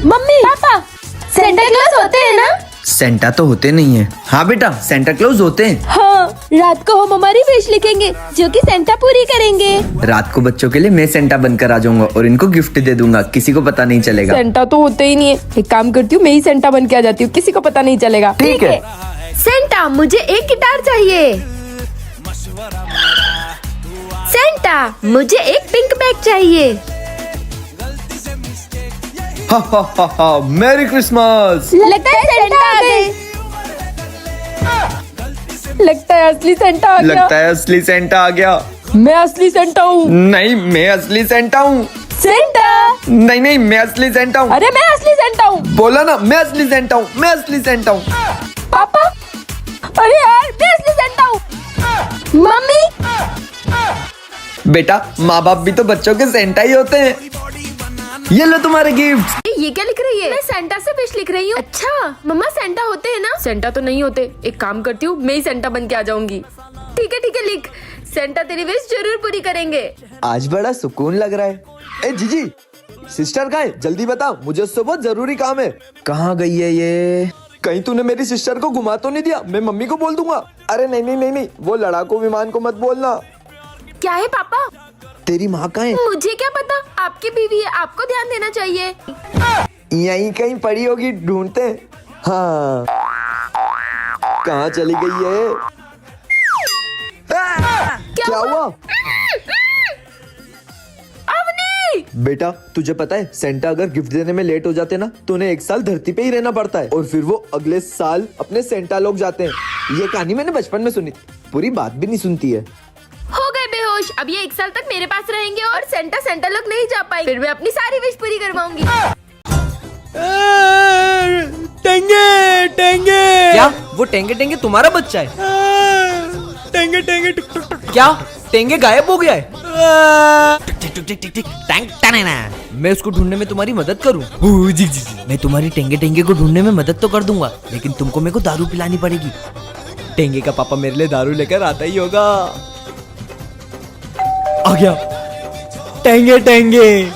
Mummy papa Santa Claus होते हैं ना? सेंटा तो होते नहीं है। हाँ बेटा, सेंटा क्लॉज होते हैं। हाँ, रात को हम हमारी विश लिखेंगे जो कि सेंटा पूरी करेंगे। रात को बच्चों के लिए मैं सेंटा बनकर आ जाऊंगा और इनको गिफ्ट दे दूंगा, किसी को पता नहीं चलेगा। सेंटा तो होते ही नहीं है। एक काम करती हूँ, मैं ही सेंटा बन के आ जाती हूँ, किसी को पता नहीं चलेगा। ठीक है। सेंटा मुझे एक गिटार चाहिए। सेंटा मुझे एक पिंक बैग चाहिए। हा हा हा हा, मैरी क्रिसमस। लगता है सेंटा आ गए। लगता है असली सेंटा आ गया। लगता है असली सेंटा आ गया। मैं असली सेंटा हूँ। नहीं, मैं असली सेंटा हूँ। सेंटा नहीं नहीं, मैं असली सेंटा हूँ। अरे मैं असली सेंटा हूँ। बोला ना, मैं असली सेंटा हूँ, मैं असली सेंटा हूँ। पापा अरे यार, मैं असली सेंटा हूँ। मम्मी बेटा, माँ बाप भी तो बच्चों के सेंटा ही होते हैं। ये लो तुम्हारे गिफ्ट। ये क्या लिख रही है? मैं सेंटा से विश लिख रही हूँ। अच्छा मम्मा, सेंटा होते हैं ना? सेंटा तो नहीं होते। एक काम करती हूँ, मैं ही सेंटा बन के आ जाऊंगी। ठीक है लिख। सेंटा तेरी विश जरूर पूरी करेंगे। आज बड़ा सुकून लग रहा है। ए जीजी, सिस्टर कहाँ है? जल्दी बता, मुझे उससे बहुत जरूरी काम है। कहाँ गई है ये? कहीं तूने मेरी सिस्टर को घुमा तो नहीं दिया? मैं मम्मी को बोल दूंगा। अरे नहीं नहीं नहीं नहीं, वो लड़ाकू विमान को मत बोलना। क्या है पापा? तेरी माँ कहाँ है? मुझे क्या पता, आपकी बीवी है, आपको ध्यान देना चाहिए। यहीं कहीं पड़ी होगी, ढूंढते हैं। हाँ, कहाँ चली गई है? क्या हुआ? अवनी! बेटा, तुझे पता है सेंटा अगर गिफ्ट देने में लेट हो जाते ना तो उन्हें 1 साल धरती पे ही रहना पड़ता है और फिर वो अगले साल अपने सेंटा लोग जाते हैं। ये कहानी मैंने बचपन में सुनी थी, पूरी बात भी नहीं सुनती है। हो गए बेहोश। अब ये 1 साल तक मेरे पास रहेंगे और सेंटा लोग नहीं जा पाएंगे। फिर मैं अपनी सारी विश पूरी करवाऊंगी। टेंगे टेंगे। क्या वो टेंगे टेंगे तुम्हारा बच्चा है? टेंगे टेंगे टुक टुक टुक। क्या टेंगे गायब हो गया है? टिक टिक टिक टिक टिक टैंग टनना। मैं उसको ढूंढने में तुम्हारी मदद करूं? जी जी जी। मैं तुम्हारी टेंगे टेंगे को ढूंढने में मदद तो कर दूंगा, लेकिन तुमको मेरे को दारू पिलानी पड़ेगी। टेंगे का पापा मेरे लिए दारू लेकर आता ही होगा। आ गया टेंगे टेंगे।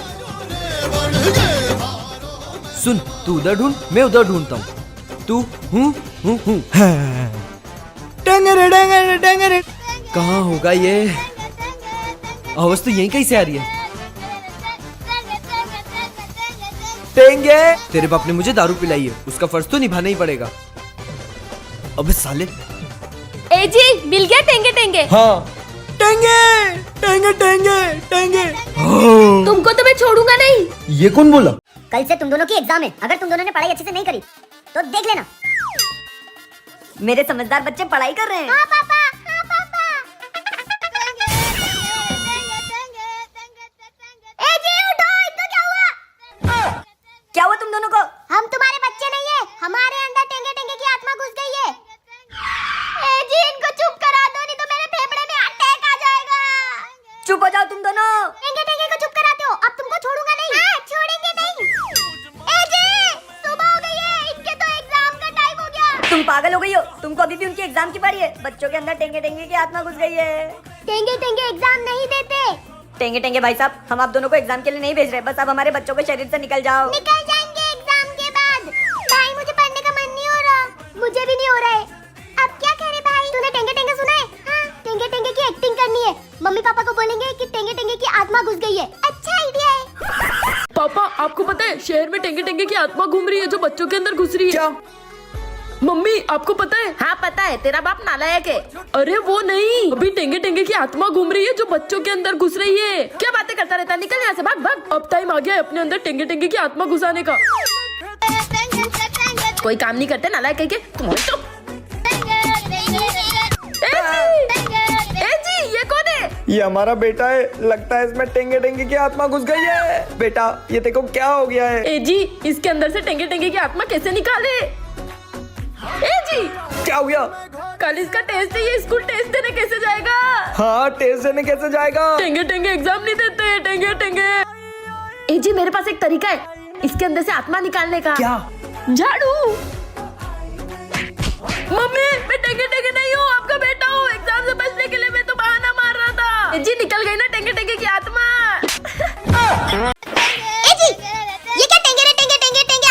सुन, तू उधर ढूंढ, मैं उधर ढूंढता हूँ। तू हूँ। टेंगे रे टेंगे रे टेंगे रे। कहाँ होगा ये? आवाज तो यहीं कहीं से आ रही है। टेंगे। तेरे बाप ने मुझे दारू पिलाई है, उसका फर्ज तो निभाना ही पड़ेगा। अबे साले। ए जी, मिल गया टेंगे। हाँ, टेंगे टेंगे टेंगे टेंगे। तुमको तो मैं छोड़ूंगा नहीं। ये कौन बोला? कल से तुम दोनों की एग्जाम है। अगर तुम दोनों ने पढ़ाई अच्छे से नहीं करी तो देख लेना। मेरे समझदार बच्चे पढ़ाई कर रहे हैं। हाँ पापा, हाँ पापा। ए जी उठो, इनको क्या हुआ? क्या हुआ तुम दोनों को? हम तुम्हारे बच्चे नहीं है, हमारे अंदर टेंगे टेंगे की आत्मा घुस गई है। ए जी इनको चुप करा दो, नहीं तो मेरे फेफड़े में अटैक आ जाएगा। चुप हो जाओ तुम दोनों। टेंगे टेंगे को चुप कराते हो, अब तुमको छोड़ूंगा नहीं। हाँ, छोड़ेंगे नहीं। ए जी सुबह हो गई है, इनके तो एग्जाम का टाइम हो गया। तुम पागल हो गई हो? तुमको अभी भी उनकी एग्जाम की बारी है। बच्चों के अंदर टेंगे टेंगे की आत्मा घुस गई है। टेंगे टेंगे एग्जाम नहीं देते। टेंगे टेंगे भाई साहब, हम आप दोनों को एग्जाम के लिए नहीं भेज रहे, बस अब हमारे बच्चों के शरीर से निकल जाओ। निकल जाएंगे एग्जाम के बाद। भाई मुझे पढ़ने का मन नहीं हो रहा। मुझे भी नहीं हो रहा है। अब क्या कह रहे भाई? तूने टेंगे टेंगे सुना है? हाँ, टेंगे टेंगे की एक्टिंग करनी है। मम्मी पापा को बोलेंगे कि टेंगे टेंगे की आत्मा घुस गई है। अच्छा आइडिया है। पापा, आपको पता है शहर में टेंगे टेंगे की आत्मा घूम रही है जो बच्चों के अंदर घुस रही है। क्या? मम्मी आपको पता है? हाँ पता है, तेरा बाप नालायक है। अरे वो नहीं, अभी टेंगे टेंगे की आत्मा घूम रही है जो बच्चों के अंदर घुस रही है। क्या बातें करता रहता है, निकल यहाँ से, भाग भाग। अब टाइम आ गया है अपने अंदर टेंगे टेंगे की आत्मा घुसाने का। कोई काम नहीं करते नालायक कह के तुम्हारे तो। ए जी, ये कौन है? ये हमारा बेटा है, लगता है इसमें टेंगे टेंगे की आत्मा घुस गई है। बेटा, ये देखो क्या हो गया है। ए जी, इसके अंदर से टेंगे टेंगे की आत्मा कैसे निकाले? ए जी, क्या हो गया? कल इसका टेस्ट है, ये स्कूल टेस्ट देने कैसे जाएगा? हाँ, टेस्ट देने कैसे जाएगा? टेंगे टेंगे एग्जाम नहीं देते, टेंगे टेंगे। ए जी, मेरे पास एक तरीका है इसके अंदर से आत्मा निकालने का। क्या? झाड़ू। मम्मी, मैं टेंगे टेंगे नहीं हूँ, आपका बेटा हूँ। एग्जाम से बचने के लिए मैं तो बहाना मार रहा था। ए जी, निकल गई ना टेंगे टेंगे की आत्मा। ए जी, ये क्या टेंगे रे टेंगे टेंगे टेंगे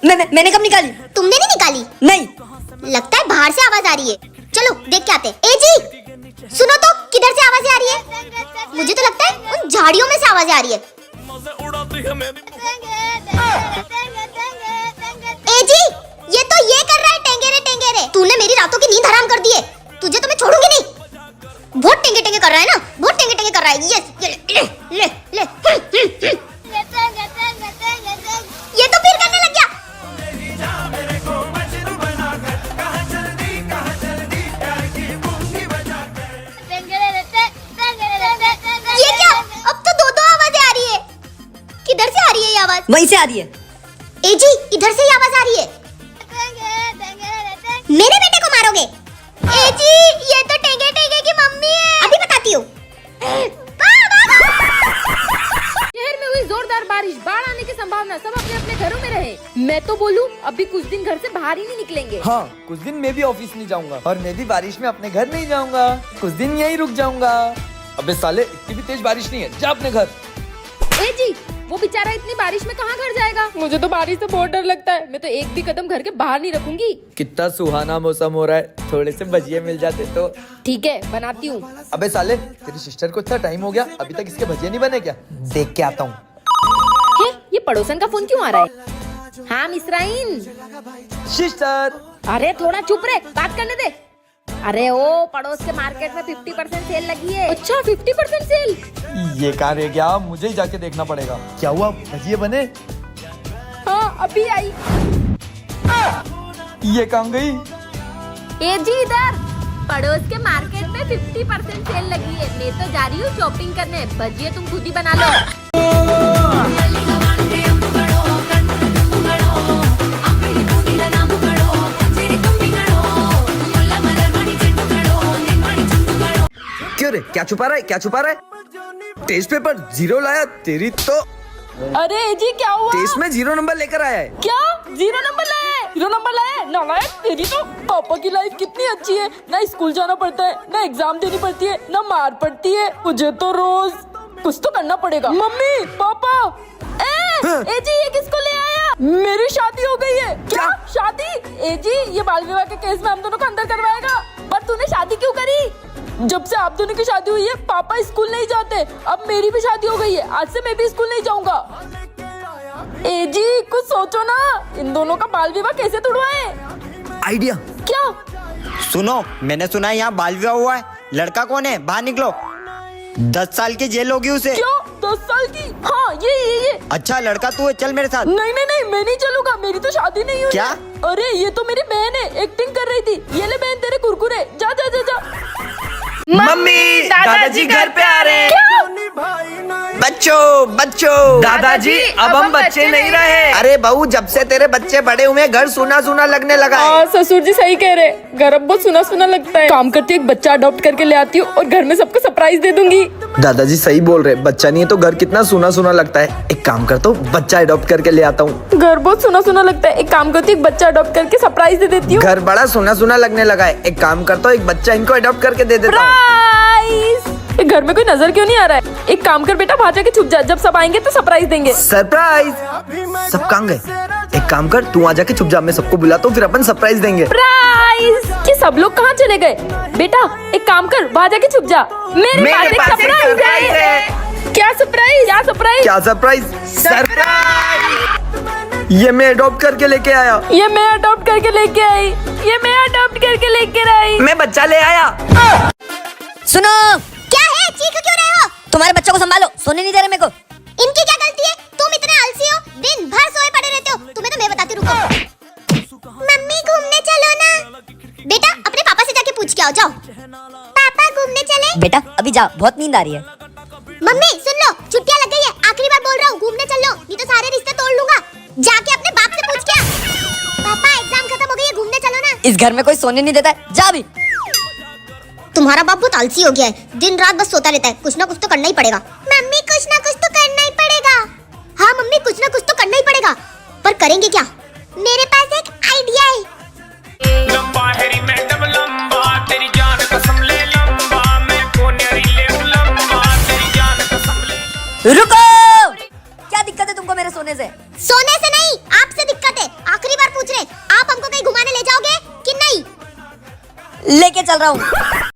मैंने कब निकाली? तुमने नहीं निकाली? नहीं। लगता है बाहर से आवाज आ रही है। चलो देख के आते। ए जी सुनो तो, किधर से आवाजें आ रही है? मुझे तो लगता है उन झाड़ियों में से आवाजें आ रही है। ए जी ये तो ये कर रहा है टेंगेरे टेंगेरे। तूने मेरी रातों की नींद हराम कर दी है। तुझे तो मैं छोड़ूंगी नहीं। बहुत टेंगे टेंगे कर रहा है ना, बहुत टेंगे टेंगे कर रहा है। यस ले ले ले ले। ये तो फिर करने लग गया। ये क्या? अब तो दो आवाजें आ रही है। किधर से आ रही है ये आवाज? वहीं से आ रही है। ए जी इधर से ही आवाज आ रही है। मेरे बेटे को मारोगे? ए जी ये तो टेंगे टेंगे की मम्मी है। अभी बताती हूँ। शहर में हुई जोरदार बारिश, बाढ़ आने की संभावना, सब अपने अपने घरों में रहे। मैं तो बोलूं अभी कुछ दिन घर से बाहर ही नहीं निकलेंगे। हाँ कुछ दिन मैं भी ऑफिस नहीं जाऊंगा और मैं भी बारिश में अपने घर नहीं जाऊंगा। कुछ दिन यहीं रुक जाऊंगा। अबे साले इतनी भी तेज बारिश नहीं है, जा अपने घर। ए जी वो बेचारा इतनी बारिश में कहाँ घर जाएगा? मुझे तो बारिश से बहुत डर लगता है। मैं तो एक भी कदम घर के बाहर नहीं रखूंगी। कितना सुहाना मौसम हो रहा है, थोड़े से भजिए मिल जाते तो। ठीक है बनाती हूँ। अबे साले तेरी सिस्टर को इतना टाइम हो गया, अभी तक इसके भजिए नहीं बने क्या? देख के आता हूँ। ये पड़ोसन का फोन क्यों आ रहा है? हाँ मिसराइन। सिस्टर अरे थोड़ा चुप रहे, बात करने दे। अरे ओ पड़ोस के मार्केट में 50% सेल लगी है। अच्छा 50% सेल? ये कहाँ रह गया? मुझे ही जाके देखना पड़ेगा। क्या हुआ, भजिए बने? हाँ अभी आई। ये कहाँ गई? ए जी इधर पड़ोस के मार्केट में 50% सेल लगी है। मैं तो जा रही हूँ शॉपिंग करने। भजिए तुम खुद ही बना लो। क्यों रे, क्या छुपा रहा है, क्या छुपा रहा है? टेस्ट पेपर 0 लाया, तेरी तो। अरे ए जी क्या हुआ? टेस्ट में 0 नंबर लेकर आया है। क्या 0 नंबर लाया है? 0 नंबर लाया है? नालायक, तेरी तो। पापा की लाइफ कितनी अच्छी है, ना स्कूल जाना पड़ता है, ना एग्जाम देनी पड़ती है, ना मार पड़ती है। मुझे तो रोज कुछ तो करना पड़ेगा। मम्मी पापा ए जी ये किसको ले आया? मेरी शादी हो गई है। क्या शादी? ए जी ये बाल विवाह के केस में हम दोनों को अंदर करवाएगा। पर तूने शादी क्यों करी? जब से आप दोनों की शादी हुई है पापा स्कूल नहीं जाते। अब मेरी भी शादी हो गई है, आज से मैं भी स्कूल नहीं जाऊंगा। ए जी कुछ सोचो ना, इन दोनों का बाल विवाह कैसे तुड़वाए? आइडिया। क्या? सुनो, मैंने सुना है यहाँ बाल विवाह हुआ है। लड़का कौन है? बाहर निकलो। 10 साल की जेल होगी उसे। क्यों 10 साल की? हाँ ये। अच्छा लड़का तू है, चल मेरे साथ। नहीं मैं नहीं चलूंगा, मेरी तो शादी नहीं हुई। क्या? अरे ये तो मेरी बहन है, एक्टिंग कर रही थी। ये ले बहन तेरे कुरकुरे, जा जा जा जा। मम्मी दादाजी घर पे आ रहे हैं। बच्चों दादाजी अब हम बच्चे नहीं रहे। अरे बहू, जब से तेरे बच्चे बड़े हुए घर सूना सूना लगने लगा है। हाँ ससुर जी सही कह रहे, घर अब बहुत सुना सुना लगता है। काम करती हूँ, एक बच्चा अडॉप्ट करके ले आती हूँ और घर में सबको सरप्राइज दे दूंगी। दादाजी सही बोल रहे, बच्चा नहीं है तो घर कितना सुना सुना लगता है। एक काम करता हूँ, बच्चा अडॉप्ट करके ले आता हूँ। घर बहुत सुना सुना लगता है, एक काम करती हूँ, एक बच्चा अडॉप्ट करके सरप्राइज दे देती हूँ। घर बड़ा सुना सुना लगने लगा है, एक काम करता हूँ, एक बच्चा इनको अडॉप्ट करके दे देता हूँ। घर में कोई नजर क्यों नहीं आ रहा है? एक काम कर बेटा, बाहर जाके छुप जा, जब सब आएंगे तो सरप्राइज देंगे। सरप्राइज? सब कहाँ गए? एक काम कर, तू आ जाके छुप जा, मैं सबको बुलाता हूँ, फिर अपन सरप्राइज देंगे। सरप्राइज? कि सब लोग कहाँ चले गए? बेटा एक काम कर, बाहर जाके छुप जा, मेरे पास एक सरप्राइज है। क्या सरप्राइज? क्या सरप्राइज? क्या सरप्राइज? ये मैं अडॉप्ट करके लेके आया। ये मैं अडॉप्ट करके लेके आई। ये मैं अडॉप्ट करके लेके आई। मैं बच्चा ले आया। सुनो, क्या है? चीख क्यों रहे हो? तुम्हारे बच्चों को संभालो, सोने नहीं दे रहे मेरे को। इनकी क्या गलती है? तुम इतने आलसी हो, दिन भर सोए पड़े रहते हो। तुम्हें तो मैं बताती हूँ, रुको। मम्मी घूमने चलो ना। बेटा अपने पापा से जाके पूछ के आओ, जाओ। पापा घूमने चले? बेटा अभी जा, बहुत नींद आ रही है। मम्मी सुन लो, छुट्टियां लग गई है, आखिरी बार बोल रहा हूँ, घूमने चल लो, नहीं तो सारे रिश्ते तोड़ लूंगा। जाके अपने बाप से पूछ के आ। पापा एग्जाम खत्म हो गई है, घूमने चलो ना। इस घर में कोई सोने नहीं देता है, जा अभी। तुम्हारा बाप बहुत आलसी हो गया है, दिन रात बस सोता रहता है। कुछ ना कुछ तो करना ही पड़ेगा। मम्मी कुछ ना कुछ तो करना ही पड़ेगा। हाँ मम्मी कुछ ना कुछ तो करना ही पड़ेगा, पर करेंगे क्या? मेरे पास एक आइडिया है। लंबा हेरी मैडम लंबा, तेरी जान कसम ले लंबा, मैं कोनेरी ले लंबा, तेरी जान कसम ले। रुको, क्या दिक्कत है तुमको मेरे सोने से? सोने से नहीं, आपसे दिक्कत है। लेके चल रहा हूँ